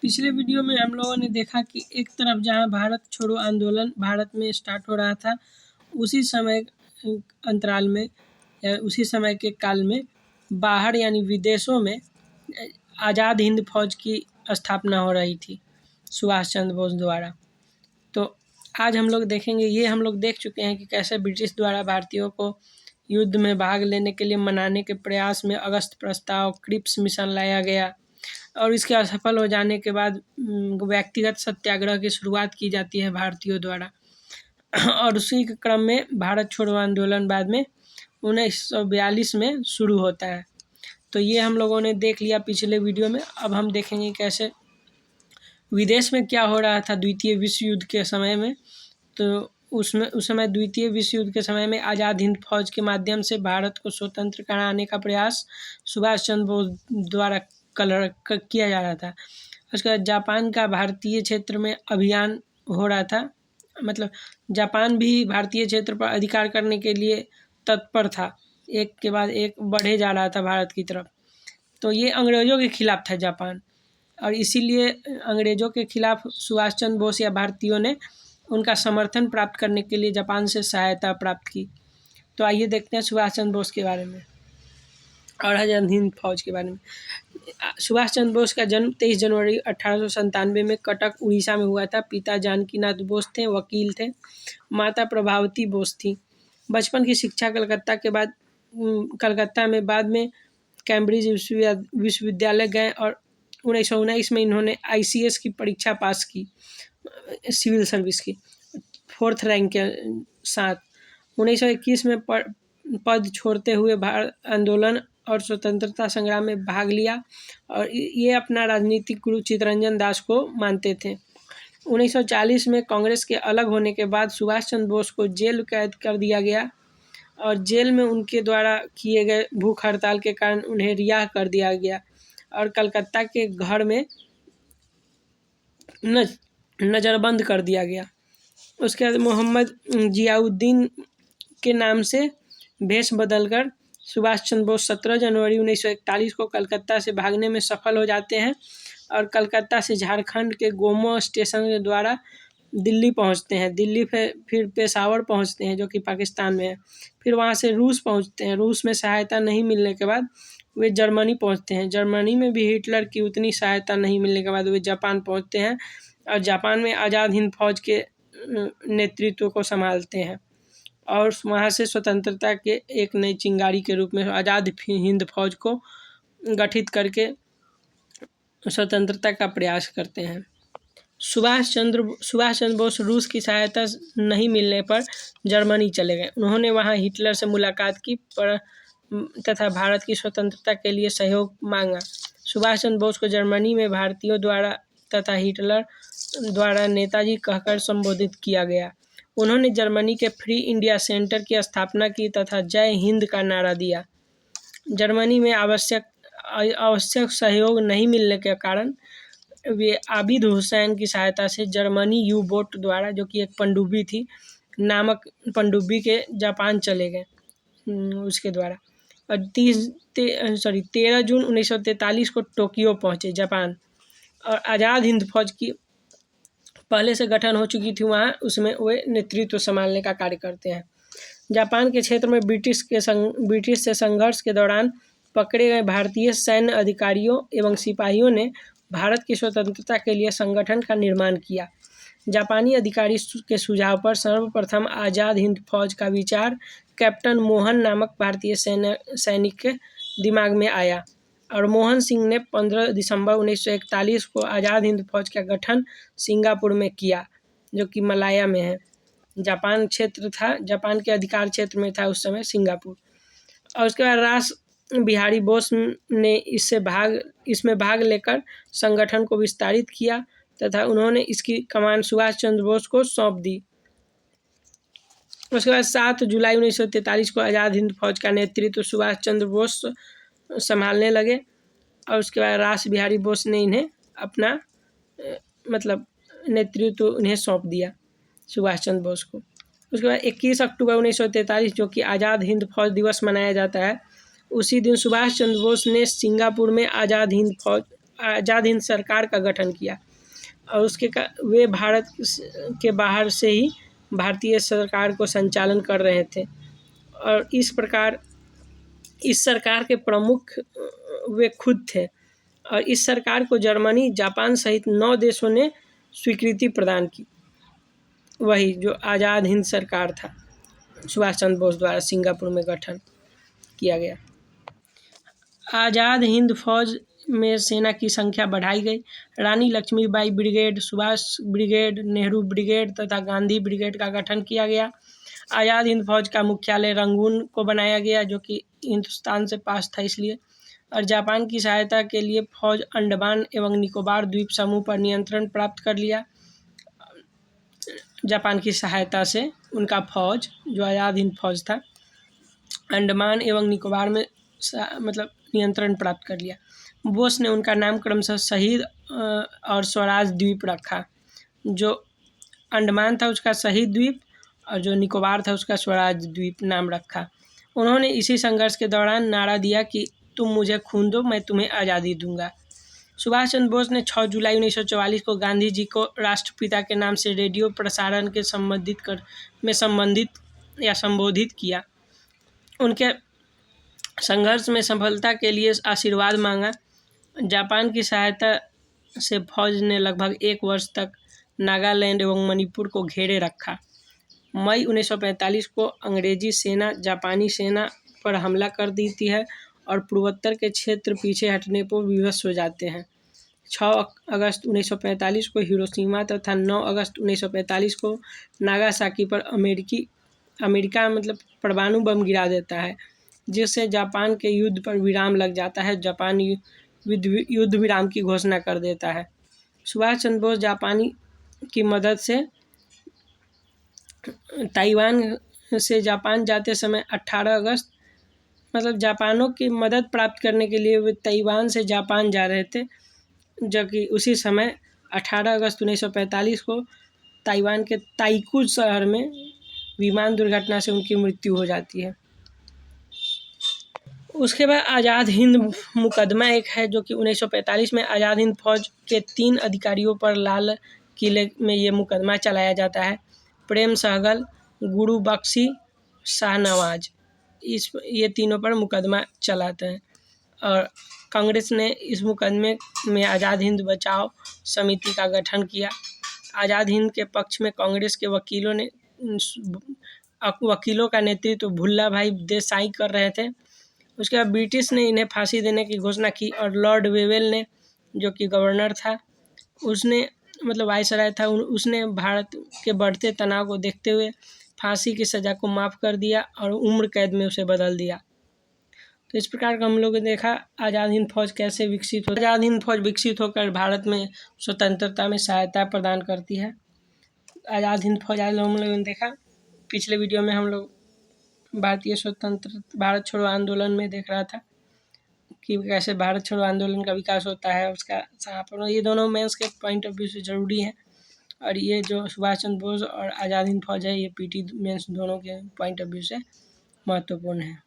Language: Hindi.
पिछले वीडियो में हम लोगों ने देखा कि एक तरफ जहां भारत छोड़ो आंदोलन भारत में स्टार्ट हो रहा था, उसी समय अंतराल में या उसी समय के काल में बाहर यानी विदेशों में आज़ाद हिंद फौज की स्थापना हो रही थी सुभाष चंद्र बोस द्वारा। तो आज हम लोग देखेंगे, ये हम लोग देख चुके हैं कि कैसे ब्रिटिश द्वारा भारतीयों को युद्ध में भाग लेने के लिए मनाने के प्रयास में अगस्त प्रस्ताव, क्रिप्स मिशन लाया गया और इसके असफल हो जाने के बाद व्यक्तिगत सत्याग्रह की शुरुआत की जाती है भारतीयों द्वारा। और उसी के क्रम में भारत छोड़ो आंदोलन बाद में 1942 में शुरू होता है। तो ये हम लोगों ने देख लिया पिछले वीडियो में। अब हम देखेंगे कैसे विदेश में क्या हो रहा था द्वितीय विश्व युद्ध के समय में। तो उस समय द्वितीय विश्व युद्ध के समय में आज़ाद हिंद फौज के माध्यम से भारत को स्वतंत्र कराने का प्रयास सुभाष चंद्र बोस द्वारा किया जा रहा था। उसके बाद जापान का भारतीय क्षेत्र में अभियान हो रहा था, मतलब जापान भी भारतीय क्षेत्र पर अधिकार करने के लिए तत्पर था, एक के बाद एक बढ़े जा रहा था भारत की तरफ। तो ये अंग्रेज़ों के खिलाफ था जापान, और इसीलिए अंग्रेज़ों के खिलाफ सुभाष चंद्र बोस या भारतीयों ने उनका समर्थन प्राप्त करने के लिए जापान से सहायता प्राप्त की। तो आइए देखते हैं सुभाष चंद्र बोस के बारे में और आज़ाद हिंद फौज के बारे में। सुभाष चंद्र बोस का जन्म 23 जनवरी 1897 में कटक उड़ीसा में हुआ था। पिता जानकीनाथ बोस थे, वकील थे। माता प्रभावती बोस थी। बचपन की शिक्षा कलकत्ता में बाद में कैम्ब्रिज विश्वविद्यालय गए और 1919 में इन्होंने ICS की परीक्षा पास की, सिविल सर्विस की 4th रैंक के साथ। 1921 में पद छोड़ते हुए भारत आंदोलन और स्वतंत्रता संग्राम में भाग लिया और ये अपना राजनीतिक गुरु चित्तरंजन दास को मानते थे। 1940 में कांग्रेस के अलग होने के बाद सुभाष चंद्र बोस को जेल कैद कर दिया गया और जेल में उनके द्वारा किए गए भूख हड़ताल के कारण उन्हें रिहा कर दिया गया और कलकत्ता के घर में नज़रबंद कर दिया गया। उसके बाद मोहम्मद जियाउद्दीन के नाम से भेष बदलकर सुभाष चंद्र बोस 17 जनवरी 1941 को कलकत्ता से भागने में सफल हो जाते हैं और कलकत्ता से झारखंड के गोमो स्टेशन के द्वारा दिल्ली पहुंचते हैं। दिल्ली फिर पेशावर पहुंचते हैं जो कि पाकिस्तान में है। फिर वहां से रूस पहुंचते हैं। रूस में सहायता नहीं मिलने के बाद वे जर्मनी पहुंचते हैं। जर्मनी में भी हिटलर की उतनी सहायता नहीं मिलने के बाद वे जापान पहुंचते हैं और जापान में आज़ाद हिंद फौज के नेतृत्व को संभालते हैं और वहाँ से स्वतंत्रता के एक नई चिंगारी के रूप में आज़ाद हिंद फौज को गठित करके स्वतंत्रता का प्रयास करते हैं। सुभाष चंद्र बोस रूस की सहायता नहीं मिलने पर जर्मनी चले गए। उन्होंने वहाँ हिटलर से मुलाकात की तथा भारत की स्वतंत्रता के लिए सहयोग मांगा। सुभाष चंद्र बोस को जर्मनी में भारतीयों द्वारा तथा हिटलर द्वारा नेताजी कहकर संबोधित किया गया। उन्होंने जर्मनी के फ्री इंडिया सेंटर की स्थापना की तथा जय हिंद का नारा दिया। जर्मनी में आवश्यक सहयोग नहीं मिलने के कारण वे आबिद हुसैन की सहायता से जर्मनी यू बोट द्वारा, जो कि एक पनडुब्बी थी, नामक पनडुब्बी के जापान चले गए उसके द्वारा। और 13 जून 1943 को टोक्यो पहुँचे जापान और आज़ाद हिंद फौज की पहले से गठन हो चुकी थी वहाँ, उसमें वे नेतृत्व संभालने का कार्य करते हैं। जापान के क्षेत्र में ब्रिटिश से संघर्ष के दौरान पकड़े गए भारतीय सैन्य अधिकारियों एवं सिपाहियों ने भारत की स्वतंत्रता के लिए संगठन का निर्माण किया। जापानी अधिकारी के सुझाव पर सर्वप्रथम आज़ाद हिंद फौज का विचार कैप्टन मोहन नामक भारतीय सैनिक के दिमाग में आया और मोहन सिंह ने 15 दिसंबर 1941 को आज़ाद हिंद फौज का गठन सिंगापुर में किया, जो कि मलाया में है। जापान क्षेत्र था, जापान के अधिकार क्षेत्र में था उस समय सिंगापुर। और उसके बाद रास बिहारी बोस ने इसमें भाग लेकर संगठन को विस्तारित किया तथा उन्होंने इसकी कमान सुभाष चंद्र बोस को सौंप दी। उसके बाद 7 जुलाई 1943 को आज़ाद हिंद फौज का नेतृत्व सुभाष चंद्र बोस संभालने लगे और उसके बाद रास बिहारी बोस ने इन्हें अपना नेतृत्व उन्हें सौंप दिया, सुभाष चंद्र बोस को। उसके बाद 21 अक्टूबर 1943 जो कि आज़ाद हिंद फौज दिवस मनाया जाता है, उसी दिन सुभाष चंद्र बोस ने सिंगापुर में आज़ाद हिंद फौज आज़ाद हिंद सरकार का गठन किया और वे भारत के बाहर से ही भारतीय सरकार को संचालन कर रहे थे और इस प्रकार इस सरकार के प्रमुख वे खुद थे और इस सरकार को जर्मनी, जापान सहित 9 देशों ने स्वीकृति प्रदान की। वही जो आज़ाद हिंद सरकार था, सुभाष चंद्र बोस द्वारा सिंगापुर में गठन किया गया। आज़ाद हिंद फौज में सेना की संख्या बढ़ाई गई। Rani Laxmibai brigade, Subhash brigade, Nehru brigade तथा गांधी ब्रिगेड का गठन किया गया। आज़ाद हिंद फौज का मुख्यालय रंगून को बनाया गया, जो कि हिंदुस्तान से पास था इसलिए। और जापान की सहायता के लिए फौज अंडमान एवं निकोबार द्वीप समूह पर नियंत्रण प्राप्त कर लिया। जापान की सहायता से उनका फौज, जो आज़ाद हिंद फौज था, अंडमान एवं निकोबार में मतलब नियंत्रण प्राप्त कर लिया। बोस ने उनका नाम क्रमशः शहीद और स्वराज द्वीप रखा। जो अंडमान था उसका शहीद द्वीप और जो निकोबार था उसका स्वराज द्वीप नाम रखा। उन्होंने इसी संघर्ष के दौरान नारा दिया कि तुम मुझे खून दो, मैं तुम्हें आज़ादी दूंगा। सुभाष चंद्र बोस ने 6 जुलाई 1944 को गांधी जी को राष्ट्रपिता के नाम से रेडियो प्रसारण के संबोधित किया। उनके संघर्ष में सफलता के लिए आशीर्वाद मांगा। जापान की सहायता से फौज ने लगभग 1 वर्ष तक नागालैंड एवं मणिपुर को घेरे रखा। मई 1945 को अंग्रेजी सेना जापानी सेना पर हमला कर देती है और पूर्वोत्तर के क्षेत्र पीछे हटने पर विवश हो जाते हैं। 6 अगस्त 1945 को हिरोशिमा तथा 9 अगस्त 1945 को नागासाकी पर अमेरिका परमाणु बम गिरा देता है, जिससे जापान के युद्ध पर विराम लग जाता है। जापान युद्ध विराम की घोषणा कर देता है। सुभाष चंद्र बोस जापानी की मदद से ताइवान से जापान जाते समय 18 अगस्त जापानों की मदद प्राप्त करने के लिए वे ताइवान से जापान जा रहे थे, जबकि उसी समय 18 अगस्त 1945 को ताइवान के ताइकू शहर में विमान दुर्घटना से उनकी मृत्यु हो जाती है। उसके बाद आज़ाद हिंद मुकदमा एक है, जो कि 1945 में आज़ाद हिंद फौज के 3 अधिकारियों पर लाल किले में ये मुकदमा चलाया जाता है। प्रेम सहगल, गुरु बख्शी, शाहनवाज, ये तीनों पर मुकदमा चलाते हैं और कांग्रेस ने इस मुकदमे में आज़ाद हिंद बचाओ समिति का गठन किया। आज़ाद हिंद के पक्ष में कांग्रेस के वकीलों का नेतृत्व भुल्ला भाई देसाई कर रहे थे। उसके बाद ब्रिटिश ने इन्हें फांसी देने की घोषणा की और लॉर्ड वेवेल ने, जो कि गवर्नर था, उसने वायसराय था, उसने भारत के बढ़ते तनाव को देखते हुए फांसी की सज़ा को माफ़ कर दिया और उम्र कैद में उसे बदल दिया। तो इस प्रकार का हम लोगों ने देखा आज़ाद हिंद फौज कैसे विकसित हो। आज़ाद हिंद फौज विकसित होकर भारत में स्वतंत्रता में सहायता प्रदान करती है। आज़ाद हिंद फौज आज हम लोगों ने देखा। पिछले वीडियो में हम लोग भारतीय भारत छोड़ो आंदोलन में देख रहा था कि कैसे भारत छोड़ो आंदोलन का विकास होता है, उसका समापन। ये दोनों मेंस के पॉइंट ऑफ व्यू से ज़रूरी है और ये जो सुभाष चंद्र बोस और आज़ाद हिंद फौज है, ये पीटी मेंस दोनों के पॉइंट ऑफ व्यू से महत्वपूर्ण है।